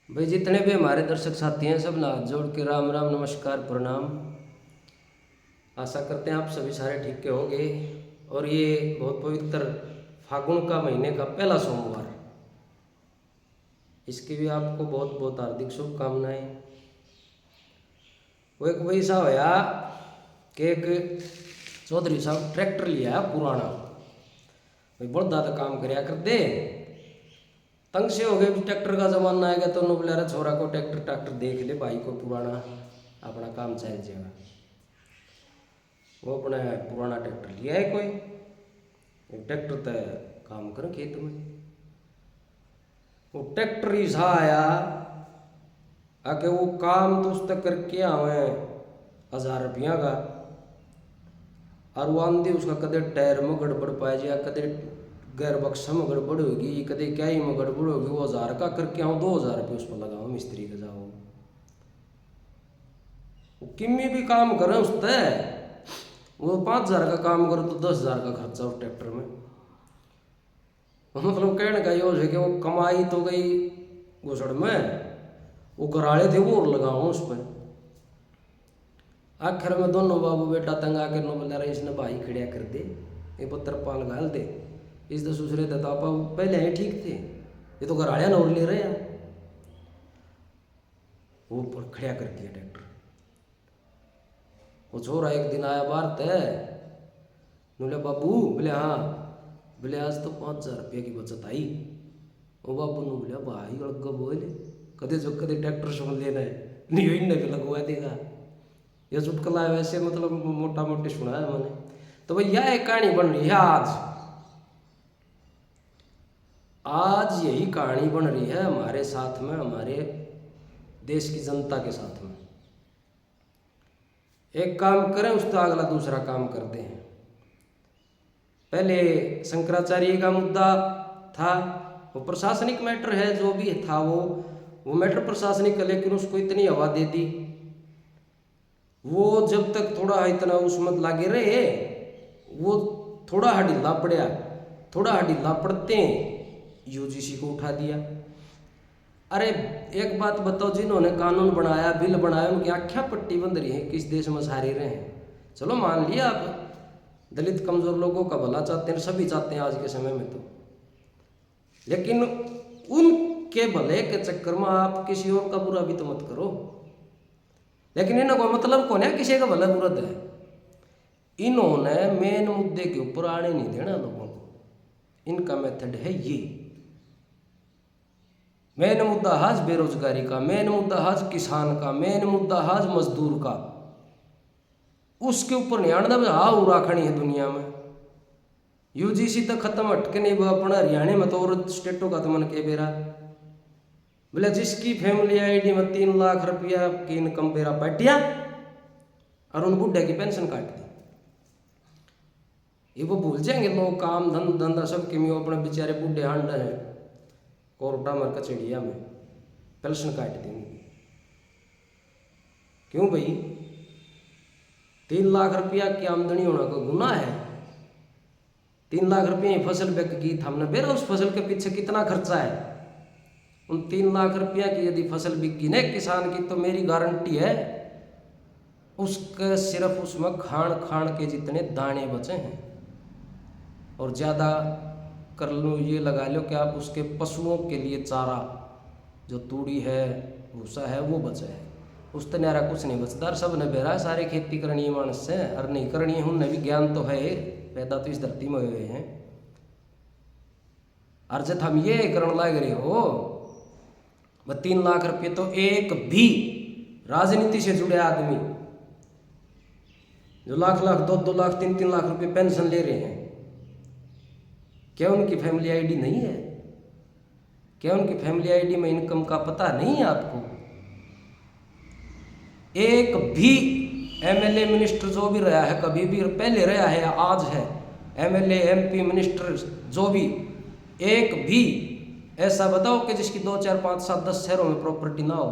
भाई जितने भी हमारे दर्शक साथी हैं सब हाथ जोड़ के राम राम नमस्कार प्रणाम। आशा करते हैं आप सभी सारे ठीक के होंगे। और ये बहुत पवित्र फागुन का महीने का पहला सोमवार, इसकी भी आपको बहुत बहुत हार्दिक शुभकामनाएं। वो एक वैसा होया कि एक चौधरी साहब ट्रैक्टर लिया पुराना, भाई बहुत ज़्यादा काम कराया करते, तंग से हो गए। ट्रैक्टर का जमाना आएगा तो उन्होंने बोला छोरा को ट्रैक्टर ट्रैक्टर देख ले भाई को पुराना, अपना काम चल जाएगा। वो अपना पुराना ट्रैक्टर लिया है कोई, एक ट्रैक्टर तो काम कर खेत में। वो ट्रैक्टर ही सा आया आके वो काम तो उस तक करके आवे 1000 रुपया का, और वो आंधी उसका कदे टायर में गड़बड़ पाए जाए, कदे गैर बक्सा में गड़बड़ होगी, कदे क्या ही में गड़बड़ होगी। वो 1000 का करके आऊँ 2000 रुपये उस पर लगाओ मिस्त्री का जाओ। वो किम्मी भी काम करें उस तय, वो 5000 का काम करो तो 10,000 का खर्चा उस ट्रैक्टर में। मतलब कहने का ये है कि वो कमाई तो गई घुसड़ में, वो कराले थे वो और लगाओ उस पर। आखिर में दोनों बाबू बेटा तंग आकर नो बोला रहे इसने भाई खड़िया कर दे, ये पत्थर पाल घाल दे, इस दूसरे थे तो आप पहले ही ठीक थे, ये तो घराड़िया नौर ले रहे हैं। वो खड़िया कर दिया ट्रैक्टर। वो छोरा एक दिन आया बाहर तय, बोले बाबू, बोले हाँ, बोले आज तो 5000 रुपये की बचत आई। वो बाबू ने बोले भाई अड़ग बोले कदे जो कदे ट्रैक्टर सुन लेना है नहीं इन्हें भी लगवा देगा। यह चुटकला है वैसे, मतलब मोटा मोटी सुना है मैंने। तो भैया एक कहानी बन रही है आज यही कहानी बन रही है हमारे साथ में, हमारे देश की जनता के साथ में। एक काम करें उस तो अगला दूसरा काम करते हैं। पहले शंकराचार्य का मुद्दा था, वो प्रशासनिक मैटर है, जो भी था वो मैटर प्रशासनिक है, लेकिन उसको इतनी हवा दे दी। वो जब तक थोड़ा इतना उसमें लागे रहे, वो थोड़ा ढीला पड़ा, थोड़ा ढीला पड़ते यूजीसी को उठा दिया। अरे एक बात बताओ, जिन्होंने कानून बनाया बिल बनाया उनकी आख्या पट्टी बंद रही है, किस देश में सारे रहे हैं। चलो मान लिया आप दलित कमजोर लोगों का भला चाहते हैं, सभी चाहते हैं आज के समय में तो, लेकिन उनके भले के चक्कर में आप किसी और का बुरा भी तो मत करो। लेकिन इन्हें कोई मतलब कौन है किसी का भला बुरा है। इन्होंने मेन मुद्दे के ऊपर आने नहीं देना लोगों को। इनका मेथड है ये, मेन मुद्दा हाज बेरोजगारी का, मेन मुद्दा हाज किसान का, मेन मुद्दा हाज मजदूर का, उसके ऊपर ध्यान दे हाँ राखनी है दुनिया में। यूजीसी तक खत्म हटके नहीं वो अपना हरियाणा में तो और स्टेटों का तो मन के बेरा बोले जिसकी फैमिली आईडी में 3 लाख रुपया की इनकम बेरा पटिया और उन बुढ़े की पेंशन काट दी। ये वो भूल जाएंगे लोग काम धंधा सब कि अपने बेचारे बुढ़े हांड है कोर्टा मर कचड़िया में पेंशन काट देंगे। क्यों भाई, 3 लाख रुपया की आमदनी होना कोई गुनाह है? 3 लाख रुपये की फसल बिक गई, हमने बेरा उस फसल के पीछे कितना खर्चा है। उन 3 लाख रुपया की यदि फसल बिक गई ना किसान की, तो मेरी गारंटी है उसके सिर्फ उसमें खान खान के जितने दाने बचे हैं, और ज़्यादा कर लो ये लगा लो कि आप उसके पशुओं के लिए चारा जो तूड़ी है भूसा है वो बचा है, उस तो नारा कुछ नहीं बचता। और सब ने बेरा सारे खेती करनी है मानस से, और नहीं करनी है उनने भी ज्ञान तो है, पैदा तो इस धरती में हुए हैं। और जब हम ये करण लाग रहे हो, वह 3 लाख रुपये तो एक भी राजनीति से जुड़े आदमी जो लाख लाख 2-2 लाख 3-3 लाख रुपये पेंशन ले रहे हैं, क्या उनकी फैमिली आईडी नहीं है? क्या उनकी फैमिली आईडी में इनकम का पता नहीं है आपको? एक भी एमएलए मिनिस्टर जो भी रहा है, कभी भी पहले रहा है आज है, एमएलए एमपी मिनिस्टर जो भी, एक भी ऐसा बताओ कि जिसकी 2 4 5 7 10 शहरों में प्रॉपर्टी ना हो।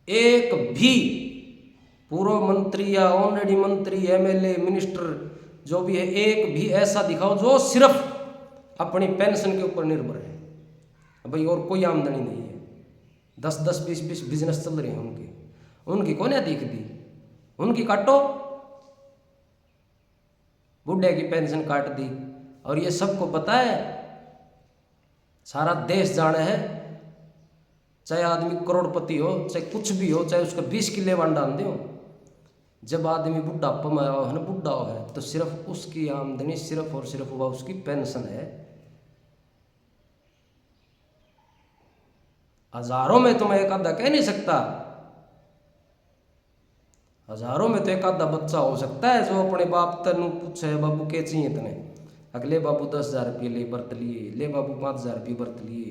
एक भी पूर्व मंत्री या ऑलरेडी मंत्री एमएलए मिनिस्टर जो भी है, एक भी ऐसा दिखाओ जो सिर्फ अपनी पेंशन के ऊपर निर्भर है। भाई और कोई आमदनी नहीं है, 10-10, 20-20 बिजनेस चल रहे हैं उनकी कौन है दिखती, उनकी काटो, बुढ़े की पेंशन काट दी। और ये सबको पता है, सारा देश जाने है, चाहे आदमी करोड़पति हो, चाहे कुछ भी हो, चाहे उसका 20 किले वन डाल दो, जब आदमी बुढ़ापा में है ना, बुढ़ा है, तो सिर्फ उसकी आमदनी सिर्फ और सिर्फ वह उसकी पेंशन है। हजारों में तो मैं एक आधा कह नहीं सकता, हजारों में तो एक आधा बच्चा हो सकता है जो अपने बाप तनु पूछे बाबू के चाहिए तने, अगले बाबू 10,000 रुपये ले बरत लिए, ले बाबू 5,000 रुपये बरत लिए,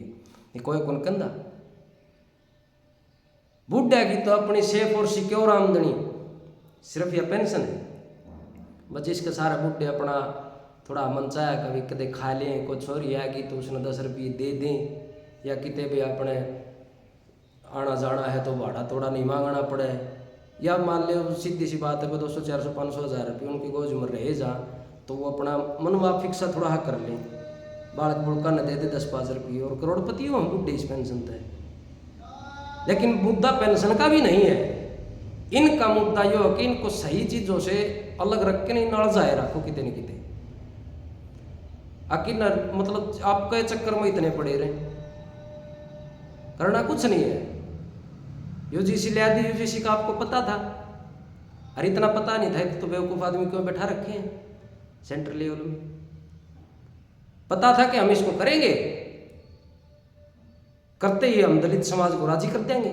ये कोई कौन कंधा। बुढ़ा की तो अपनी सेफ और सिक्योर आमदनी सिर्फ यह पेंशन है। बस इसके सारे बुढ़े अपना थोड़ा मन चाहे कभी कदे खा लें, कोई छोरी आएगी तो उसने 10 रुपये दे दें, या कितने भी अपने आना जाना है तो भाड़ा थोड़ा नहीं मांगना पड़े, या मान लो सीधी सी बात है 200, 400, 500, 1000 रुपये उनकी गोज में रहे जा, तो वो अपना मनमाफिक सा थोड़ा कर लें, बालक बुड़का न दे दे 10-5 रुपये, और करोड़पति हो हम बुढ़े इस पेंशन थे। लेकिन मुद्दा पेंशन का भी नहीं है, इनका मुद्दा यो है कि इनको सही चीज़ों से अलग रख के नहीं नड़ जाए रखो कितने न कितने, आखिर मतलब आपके चक्कर में इतने पड़े रहे, करना कुछ नहीं है। यूजीसी ले दी, यूजीसी का आपको पता था, अरे इतना पता नहीं था तो बेवकूफ़ आदमी क्यों बैठा रखे हैं सेंट्रल लेवल में। पता था कि हम इसको करेंगे, करते ही हम दलित समाज को राजी कर देंगे,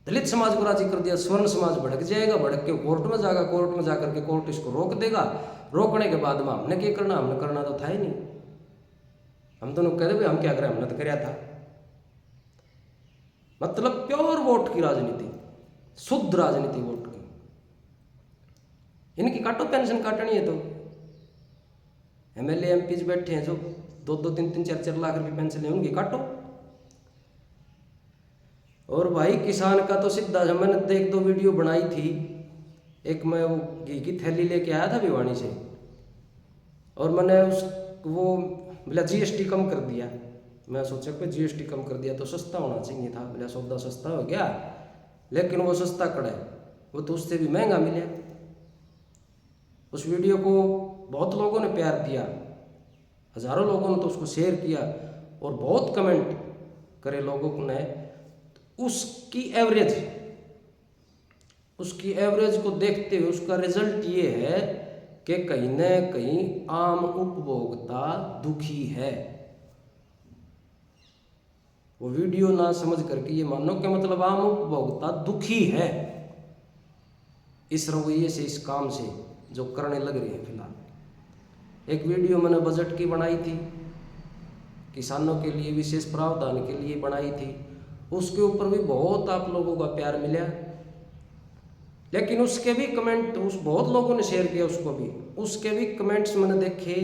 दलित समाज को राजी कर दिया, स्वर्ण समाज भड़क जाएगा, भड़क के कोर्ट में जाएगा, कोर्ट में जाकर के कोर्ट इसको रोक देगा, रोकने के बाद में हमने क्या करना, हमने करना तो था ही नहीं, हम दोनों कह दे हम क्या करें, हमने तो कराया था। मतलब प्योर वोट की राजनीति, शुद्ध राजनीति वोट की। इनकी काटो पेंशन काटनी है तो एमएलए एमपीज बैठे हैं जो 2-2, 3-3, 4-4 लाख रुपए पेंशन है, उनकी काटो। और भाई किसान का तो सीधा, जब मैंने 1-2 वीडियो बनाई थी, एक मैं वो घी की थैली लेके आया था भिवानी से, और मैंने वो बोला जीएसटी कम कर दिया, मैं सोचा कि जीएसटी कम कर दिया तो सस्ता होना चाहिए था, बोला सौदा सस्ता हो गया, लेकिन वो सस्ता कड़ा है, वो तो उससे भी महंगा मिला। उस वीडियो को बहुत लोगों ने प्यार दिया, हजारों लोगों ने तो उसको शेयर किया, और बहुत कमेंट करे लोगों ने। उसकी एवरेज को देखते हुए उसका रिजल्ट ये है कि कहीं न कहीं आम उपभोक्ता दुखी है। वो वीडियो ना समझ करके ये मानो कि मतलब आम उपभोक्ता दुखी है इस रवैये से, इस काम से जो करने लग रहे हैं फिलहाल। एक वीडियो मैंने बजट की बनाई थी, किसानों के लिए विशेष प्रावधान के लिए बनाई थी, उसके ऊपर भी बहुत आप लोगों का प्यार मिला, लेकिन उसके भी कमेंट बहुत लोगों ने शेयर किया उसको भी, उसके भी कमेंट्स मैंने देखे,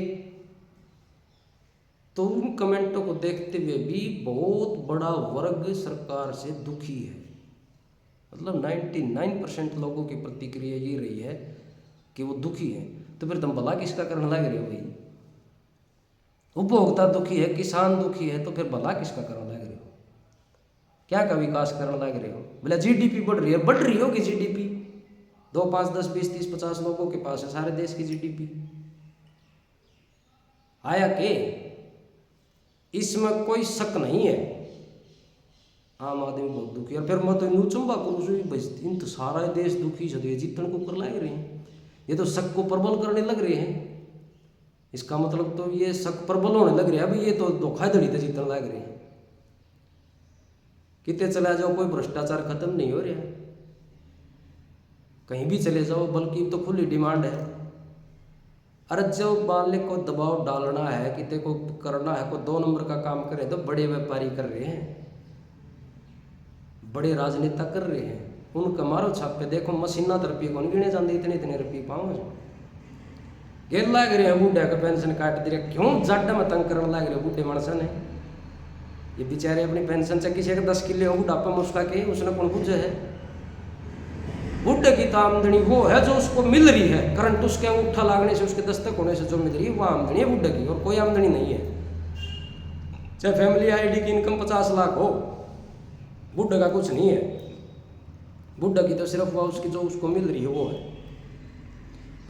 तो उन कमेंटों को देखते हुए भी बहुत बड़ा वर्ग सरकार से दुखी है। मतलब 99% लोगों की प्रतिक्रिया ये रही है कि वो दुखी है। तो फिर तुम भला किसका करने लग रहे हो भाई? उपभोक्ता दुखी है, किसान दुखी है, तो फिर भला किसका करने लग रहे हो? क्या का विकास करने लग रहे हो? बोला जीडीपी बढ़ रही है, बढ़ रही होगी जीडीपी, 2, 5, 10, 20, 30, 50 लोगों के पास है सारे देश की जीडीपी। आया के इसमें कोई शक नहीं है, आम आदमी बहुत दुखी है। और फिर मैं तो न्यू चंबा करूँ इन तो सारा देश दुखी से, ये जीतन को कर लाए रहे हैं, ये तो शक को प्रबल करने लग रहे हैं। इसका मतलब तो ये शक प्रबल होने लग रहा है, अभी ये तो धोखाधड़ी से जीतने लग रहे हैं। कितने चला जाओ कोई भ्रष्टाचार खत्म नहीं हो रहा, कहीं भी चले जाओ, बल्कि तो खुली डिमांड है। अरे जब मान ले को दबाव डालना है, कितने को करना है, कोई 2 नंबर का काम करे तो बड़े व्यापारी कर रहे हैं, बड़े राजनेता कर रहे हैं, उनका मारो छापे देखो, मशीना रुपये कौन गिने जाते, इतने रुपये पाओ गेर लग रहे हैं। बूढ़े का पेंशन काट दे रहे, क्यों जाडा में तंग करने लग रहे बूढ़े मानसा ने? ये बेचारे अपनी पेंशन से किसी का 10 किले हो बुढ़ापा में उसका के उसने कौन बुझे है? बुढ़े की तो आमदनी वो है जो उसको मिल रही है, करंट उसके अंगूठा लागने से, उसके दस्तक होने से जो मिल रही है वो आमदनी है बुढ़े की, और कोई आमदनी नहीं है। चाहे फैमिली आईडी की इनकम 50 लाख हो, बुढ़ा का कुछ नहीं है। बुढ़ा की तो सिर्फ वो उसकी जो उसको मिल रही है वो है,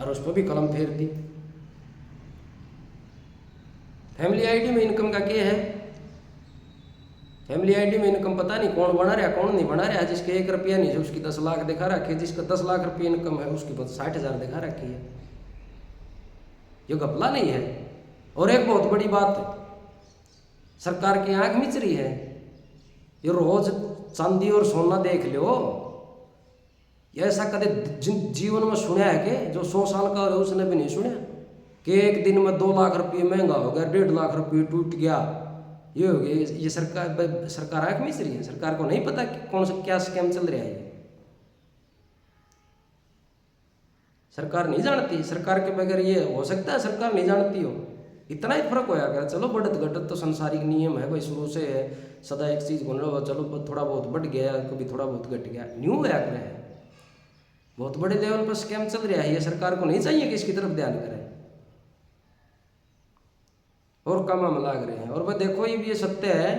और उस पर भी कलम फेर दी। फैमिली आईडी में इनकम का क्या है? फैमिली आईडी में इनकम पता नहीं कौन बना रहा कौन नहीं बना रहा। जिसके 1 रुपया नहीं है उसकी 10 लाख दिखा रखी है, जिसका 10 लाख रुपये इनकम है उसकी 60,000 दिखा रखी है। ये घपला नहीं है। और एक बहुत बड़ी बात है, सरकार की आंख मिच रही है। ये रोज चांदी और सोना देख लो, ये ऐसा कदे जीवन में सुना है कि जो 100 साल का हो उसने भी नहीं सुना कि एक दिन में 2 लाख रुपये महंगा हो गया, 1.5 लाख रुपये टूट गया, ये हो गया। ये सरकार आंख मिच रही है। सरकार को नहीं पता कि कौन सा क्या स्कैम चल रहा है। ये सरकार नहीं जानती। सरकार के बगैर ये हो सकता है सरकार नहीं जानती हो। इतना ही फर्क होया कर। चलो बढ़त घटत तो संसारिक नियम है भाई, शुरू से है। सदा एक चीज बोल रहे हो, चलो थोड़ा बहुत बढ़ गया, कभी थोड़ा बहुत घट गया, न्यू होया कर है। बहुत बड़े लेवल पर स्कैम चल रहा है। ये सरकार को नहीं चाहिए कि इसकी तरफ ध्यान करें। और कम हम लाग रहे हैं। और वह देखो ये भी ये सत्य है,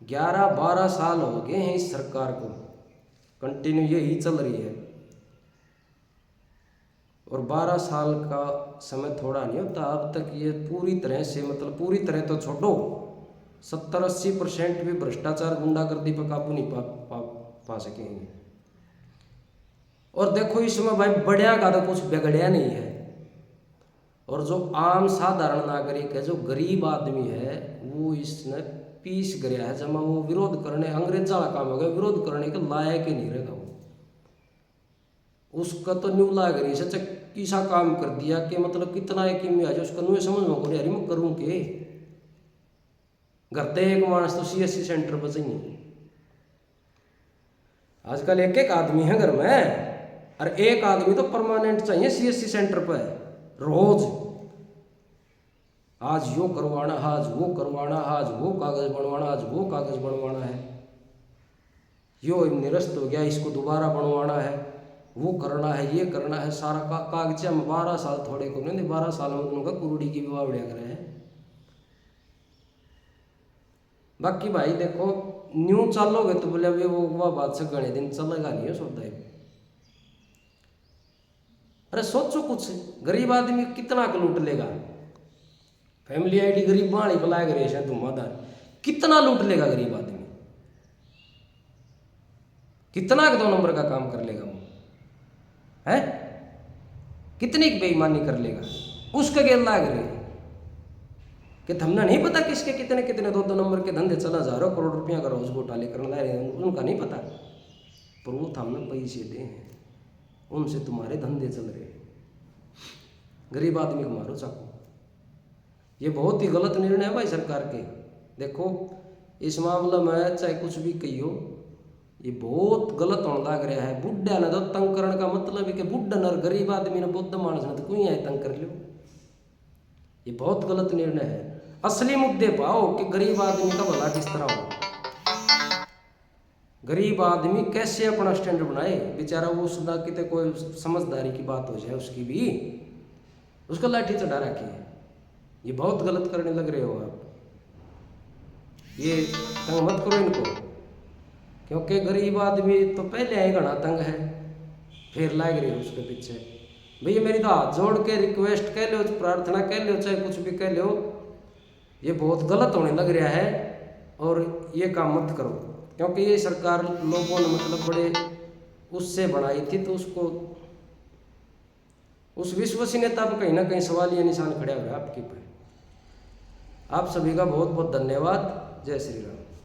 11-12 साल हो गए हैं इस सरकार को, कंटिन्यू यही चल रही है। और 12 साल का समय थोड़ा नहीं होता। अब तक ये पूरी तरह से, मतलब पूरी तरह तो छोड़ो, 70-80% भी भ्रष्टाचार गुंडागर्दी पर काबू नहीं पा सकेंगे। और देखो इसमें भाई बढ़िया का तो कुछ बिगड़िया नहीं है। और जो आम साधारण नागरिक है, जो गरीब आदमी है, वो इसने पीस गया है। जब वो विरोध करने, अंग्रेजा का काम हो गया, विरोध करने के लायक ही नहीं रहेगा वो। उसका तो न्यू लाग रही है, किसा काम कर दिया कि मतलब कितना है कि मैं आज उसका न्यू समझ में यार मैं करूँ के। घरते एक मानस तो CSC सेंटर पर चाहिए। आजकल एक आदमी है घर में, और एक आदमी तो परमानेंट चाहिए CSC सेंटर पर रोज। आज यो करवाना, आज वो करवाना, आज वो कागज बनवाना, आज वो कागज बनवाना है, यो निरस्त हो गया इसको दोबारा बनवाना है, वो करना है, ये करना है। सारा कागज में 12 साल थोड़े को नहीं, 12 साल में उनका कुरुड़ी की विवाह उड़िया करे हैं। बाकी भाई देखो न्यू चलोगे तो बोले अभी वो बात से गणे दिन चलेगा नहीं है सौदा। अरे सोचो कुछ, गरीब आदमी कितना लूट लेगा। फैमिली आईडी गरीब बाणी बुलाए गए हैं धुआंधार, कितना लूट लेगा गरीब आदमी, कितना 2 नंबर का काम कर लेगा वो है, कितनी बेईमानी कर लेगा। उसके गेल लाग रहे हैं कि हमने नहीं पता किसके कितने कितने 2 नंबर के धंधे चला जा रहे, करोड़ रुपया का रोज घोटाले करने ला रहे हैं, उनका नहीं पता। पर वो हमने पैसे दे हैं, उनसे तुम्हारे धंधे चल रहे हैं। गरीब आदमी को मारो चाकू। ये बहुत ही गलत निर्णय है भाई सरकार के। देखो इस मामले में चाहे कुछ भी कहियो, ये बहुत गलत होने लग रहा है। बुढ़ा ने तो तंग करने का मतलब है कि बुढ़ा न गरीब आदमी ने, बुद्ध मानस ने तो कोई आए तंग कर लो। ये बहुत गलत निर्णय है। असली मुद्दे पाओ कि गरीब आदमी का भला किस तरह हो, गरीब आदमी कैसे अपना स्टैंड बनाए। बेचारा वो सदा कितने कोई समझदारी की बात हो जाए उसकी भी, उसको लाठी चढ़ा रखी है। ये बहुत गलत करने लग रहे हो आप। ये तंग मत करो इनको, क्योंकि गरीब आदमी तो पहले ही घना तंग है, फिर लाग रही हो उसके पीछे। भैया मेरी तो हाथ जोड़ के रिक्वेस्ट कह लो, प्रार्थना कह लो, चाहे कुछ भी कह लो, ये बहुत गलत होने लग रहा है। और ये काम मत करो, क्योंकि ये सरकार लोगों ने मतलब बड़े उससे बनाई थी, तो उसको उस विश्वसनीयता पर कहीं ना कहीं सवालिया निशान खड़ा हो रहा है आपके पर। आप सभी का बहुत बहुत धन्यवाद। जय श्री राम।